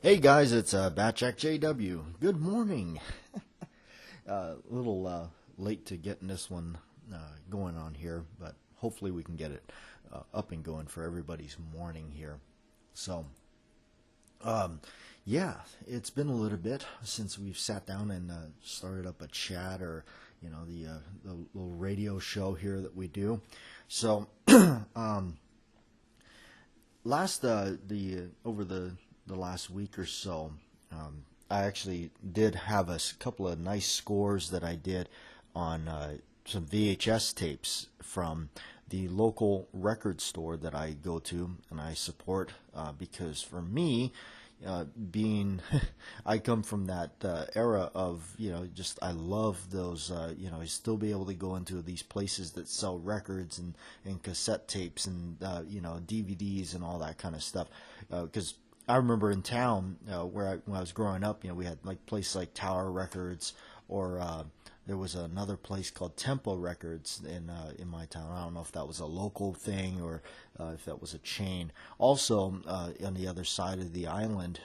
Hey guys, it's Batjack JW. Good morning. A little late to getting this one going on here, but hopefully we can get it up and going for everybody's morning here. So, um, yeah, it's been a little bit since we've sat down and started up a chat or the little radio show here that we do. So, um, last the over the last week or so, I actually did have couple of nice scores that I did on some VHS tapes from the local record store that I go to and I support because for me, being I come from that era of just I love those I still be able to go into these places that sell records and cassette tapes and DVDs and all that kind of stuff because I remember in town when I was growing up, we had like places like Tower Records, or there was another place called Tempo Records in my town. I don't know if that was a local thing or if that was a chain. Also, on the other side of the island,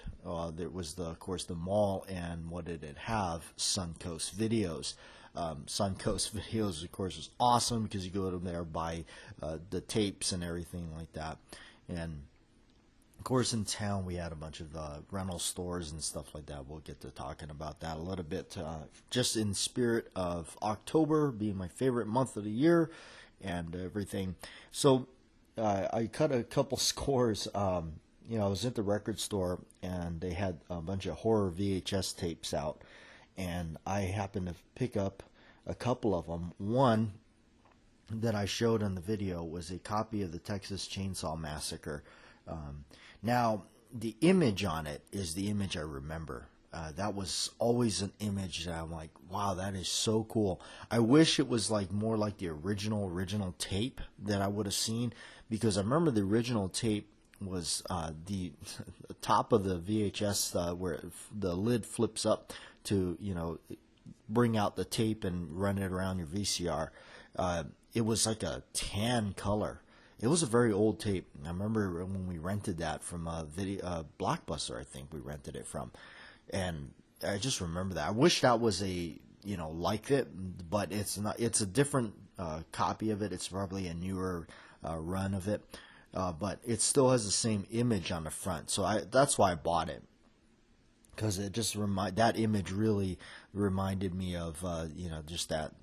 there was of course the mall, and what did it have? Suncoast Videos. Suncoast Videos, of course, was awesome because you go to there buy the tapes and everything like that, and of course, in town we had a bunch of rental stores and stuff like that. We'll get to talking about that a little bit, just in spirit of October being my favorite month of the year and everything. So I cut a couple scores. I was at the record store and they had a bunch of horror VHS tapes out, and I happened to pick up a couple of them. One that I showed in the video was a copy of the Texas Chainsaw Massacre. Now, the image on it is the image I remember. That was always an image that I'm like, wow, that is so cool. I wish it was like more like the original tape that I would have seen, because I remember the original tape was the top of the VHS where the lid flips up to bring out the tape and run it around your VCR. It was like a tan color. It was a very old tape. I remember when we rented that from Blockbuster, I think we rented it from, and I just remember that. I wish that was like it, but it's not. It's a different copy of it. It's probably a newer run of it, but it still has the same image on the front. So that's why I bought it, because it just that image really reminded me of just that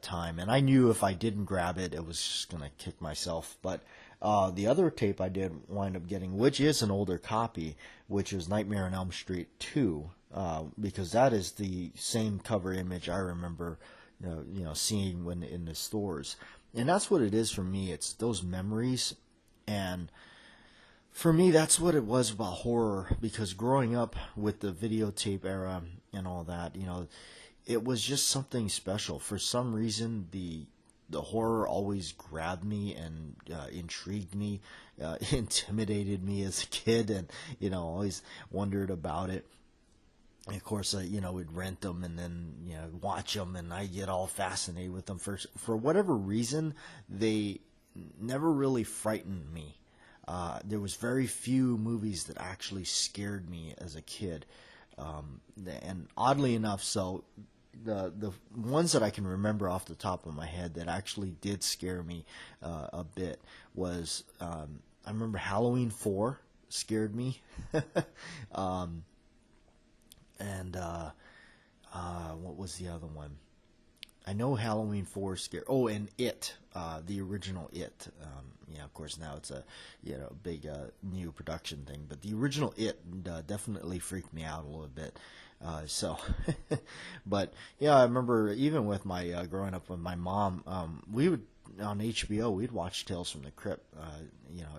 time, and I knew if I didn't grab it, it was just gonna kick myself. But the other tape I did wind up getting, which is an older copy, which is Nightmare on Elm Street 2, because that is the same cover image I remember, seeing when in the stores, and that's what it is for me. It's those memories, and for me, that's what it was about horror. Because growing up with the videotape era and all that, it was just something special. For some reason, the horror always grabbed me and intrigued me, intimidated me as a kid, and always wondered about it. And of course, we'd rent them and then watch them, and I get all fascinated with them. For whatever reason, they never really frightened me. There was very few movies that actually scared me as a kid, and oddly enough, so the ones that I can remember off the top of my head that actually did scare me a bit was I remember Halloween 4 scared me, and what was the other one? I know Halloween 4 scared. Oh, and It, the original It. Of course now it's a big new production thing, but the original It definitely freaked me out a little bit. But yeah, I remember even with my growing up with my mom, we would on HBO we'd watch Tales from the Crypt.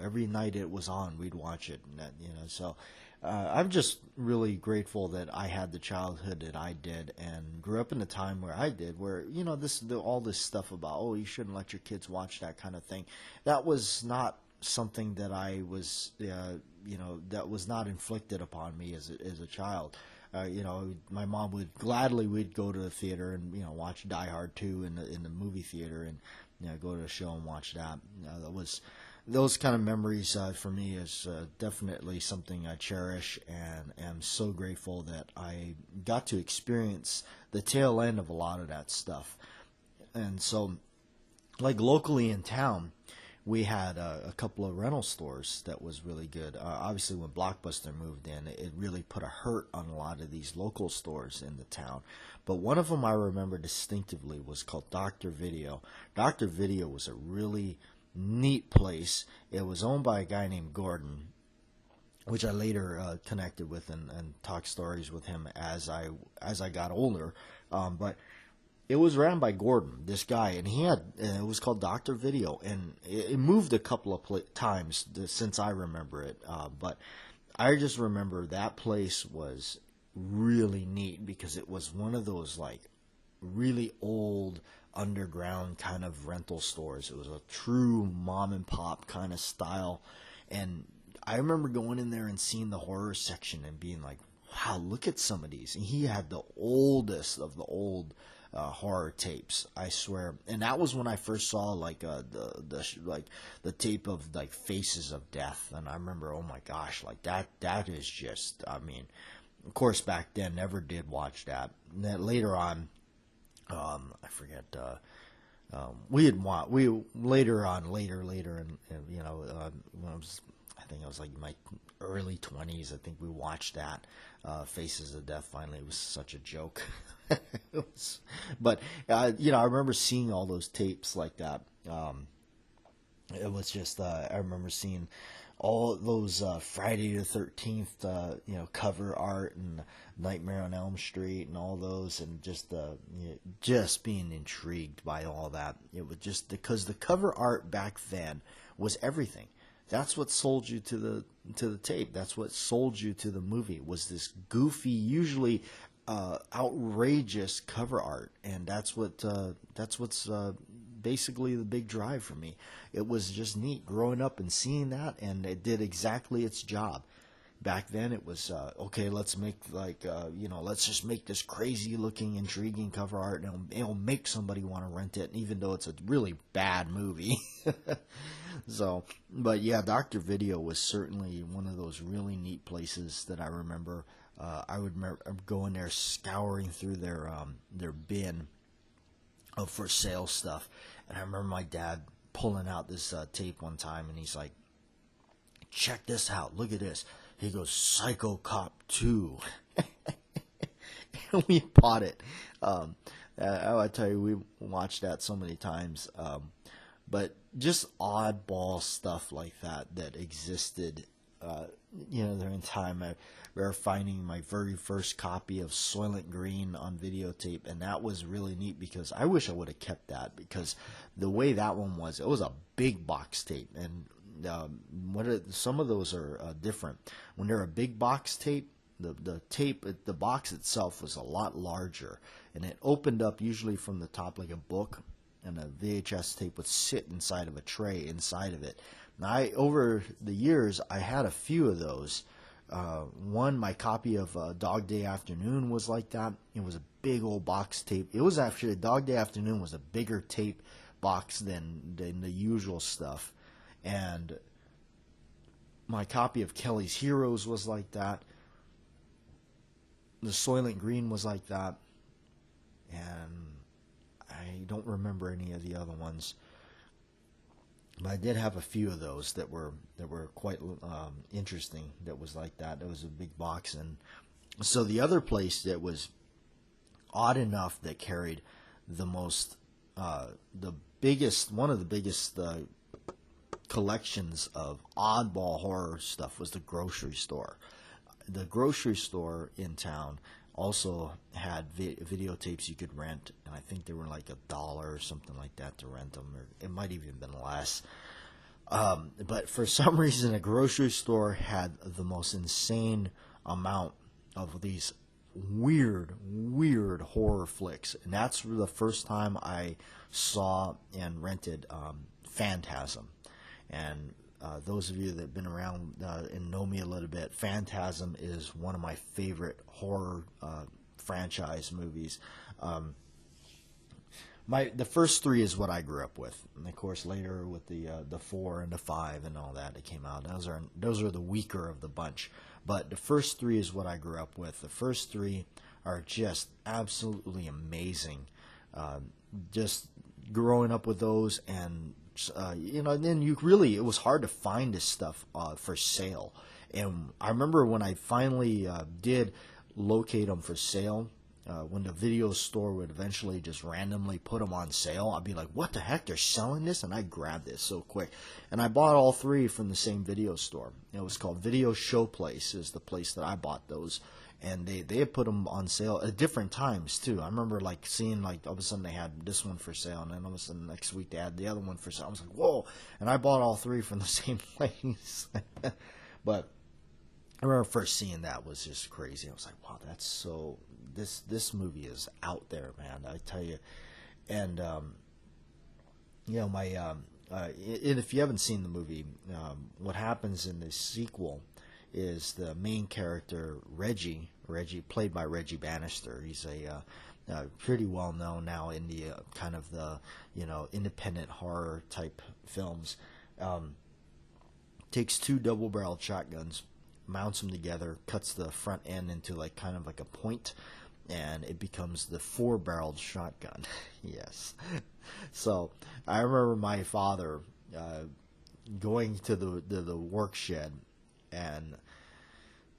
Every night it was on, we'd watch it. And so I'm just really grateful that I had the childhood that I did and grew up in a time where I did, where all this stuff about, oh, you shouldn't let your kids watch that kind of thing. That was not something that I was that was not inflicted upon me as a child. My mom we'd go to the theater and watch Die Hard 2 in the movie theater, and go to a show and watch that. That was those kind of memories for me is definitely something I cherish, and am so grateful that I got to experience the tail end of a lot of that stuff. And so, like locally in town, we had a couple of rental stores that was really good. Obviously, when Blockbuster moved in, it really put a hurt on a lot of these local stores in the town. But one of them I remember distinctively was called Dr. Video. Dr. Video was a really neat place. It was owned by a guy named Gordon, which I later connected with and talked stories with him as I got older. But it was ran by Gordon, this guy, and it was called Dr. Video, and it moved a couple of times since I remember it. But I just remember that place was really neat because it was one of those like really old underground kind of rental stores. It was a true mom and pop kind of style, and I remember going in there and seeing the horror section and being like, wow, look at some of these. And he had the oldest of the old horror tapes, I swear. And that was when I first saw like the tape of like Faces of Death, and I remember, oh my gosh, like that is just, I mean, of course back then never did watch that. And then later on, I forget. We later, and you know, when I think I was like my early 20s. I think we watched that Faces of Death. Finally, it was such a joke. But you know, I remember seeing all those tapes like that. It was just I remember seeing all those Friday the 13th, you know, cover art and Nightmare on Elm Street and all those, and just you know, just being intrigued by all that. It was just because the cover art back then was everything. That's what sold you to the tape. That's what sold you to the movie. Was this goofy, usually outrageous cover art, and that's what's basically the big drive for me. It was just neat growing up and seeing that, and it did exactly its job. Back then, it was okay. Let's make like you know, let's just make this crazy looking, intriguing cover art, and it'll make somebody want to rent it, even though it's a really bad movie. So, but yeah, Dr. Video was certainly one of those really neat places that I remember. I would remember going there, scouring through their bin of for sale stuff, and I remember my dad pulling out this tape one time, and he's like, "Check this out! Look at this." He goes, "Psycho Cop 2." And we bought it. I tell you, we watched that so many times. But just oddball stuff like that existed, you know, during time. I remember finding my very first copy of Soylent Green on videotape, and that was really neat because I wish I would have kept that, because the way that one was, it was a big box tape, and some of those are different. When they're a big box tape, the tape, the box itself was a lot larger, and it opened up usually from the top like a book, and a VHS tape would sit inside of a tray inside of it. Now, over the years, I had a few of those. My copy of Dog Day Afternoon was like that. It was a big old box tape. It was actually, Dog Day Afternoon was a bigger tape box than the usual stuff. And my copy of Kelly's Heroes was like that. The Soylent Green was like that. And I don't remember any of the other ones. But I did have a few of those that were quite interesting. That was like that. It was a big box, and so the other place that was odd enough that carried the most, the biggest, one of the biggest collections of oddball horror stuff was the grocery store. The grocery store in town also had videotapes you could rent, and I think they were like $1 or something like that to rent them, or it might even been less. But for some reason, a grocery store had the most insane amount of these weird horror flicks, and that's the first time I saw and rented Phantasm. And those of you that have been around and know me a little bit, Phantasm is one of my favorite horror franchise movies. The first three is what I grew up with, and of course later with the four and the five and all that came out. Those are the weaker of the bunch, but the first three is what I grew up with. The first three are just absolutely amazing. Just growing up with those, and then it was hard to find this stuff for sale. And I remember when I finally did locate them for sale. When the video store would eventually just randomly put them on sale, I'd be like, what the heck, they're selling this? And I grabbed this so quick. And I bought all three from the same video store. It was called Video Showplace is the place that I bought those. And they had put them on sale at different times, too. I remember, like, seeing, like, all of a sudden they had this one for sale, and then all of a sudden next week they had the other one for sale. I was like, whoa! And I bought all three from the same place. But I remember first seeing that was just crazy. I was like, wow, that's so... This movie is out there, man, I tell you. And, and if you haven't seen the movie, what happens in the sequel is the main character, Reggie, played by Reggie Bannister. He's a pretty well known now in the kind of the, independent horror type films. Takes two double-barreled shotguns, mounts them together, cuts the front end into like kind of like a point, and it becomes the four-barreled shotgun. Yes. So I remember my father going to the work shed and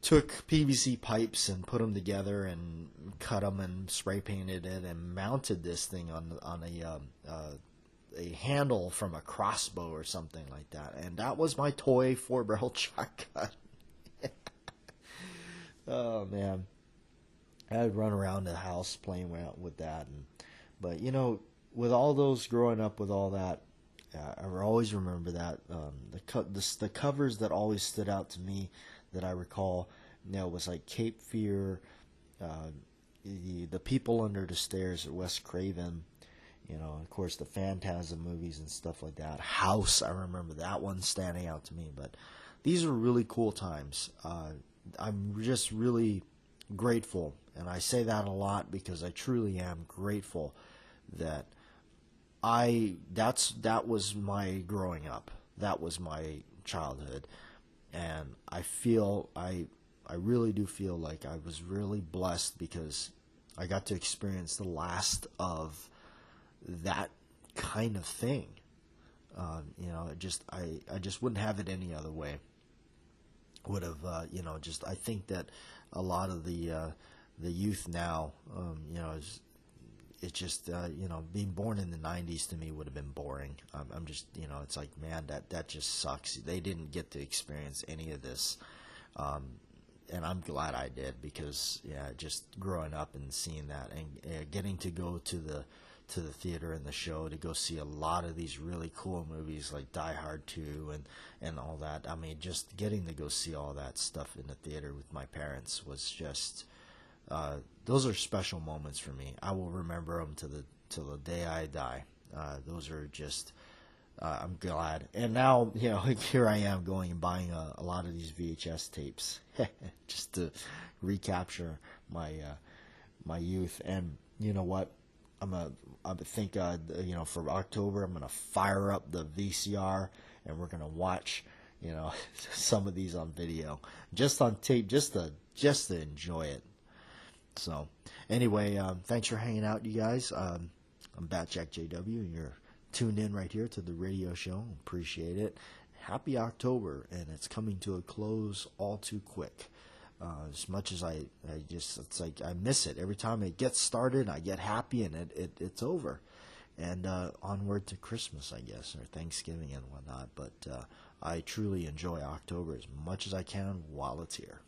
took PVC pipes and put them together and cut them and spray painted it and mounted this thing on a handle from a crossbow or something like that. And that was my toy four-barreled shotgun. Oh, man. I'd run around the house playing with that. But, with all those growing up with all that, I always remember that. The covers that always stood out to me that I recall, was like Cape Fear, the People Under the Stairs at Wes Craven, of course the Phantasm movies and stuff like that. House, I remember that one standing out to me. But these are really cool times. I'm just really grateful, and I say that a lot because I truly am grateful that that was my growing up. That was my childhood, and I really do feel like I was really blessed because I got to experience the last of that kind of thing. I just wouldn't have it any other way. Would have, I think that a lot of the youth now, it's just, being born in the 90s to me would have been boring. I'm just, it's like, man, that just sucks. They didn't get to experience any of this. And I'm glad I did because, just growing up and seeing that and getting to go to the theater and the show to go see a lot of these really cool movies like Die Hard 2 and all that. I mean, just getting to go see all that stuff in the theater with my parents was just, those are special moments for me. I will remember them till the day I die. Those are just, I'm glad. And now, here I am going and buying a lot of these VHS tapes just to recapture my youth. And you know what? I think, for October, I'm going to fire up the VCR and we're going to watch, some of these on video, just on tape, just to enjoy it. So anyway, thanks for hanging out, you guys. I'm Batjack JW, and you're tuned in right here to the radio show. Appreciate it. Happy October, and it's coming to a close all too quick. As much as it's like I miss it. Every time it gets started, I get happy, and it's over. And onward to Christmas, I guess, or Thanksgiving and whatnot. But I truly enjoy October as much as I can while it's here.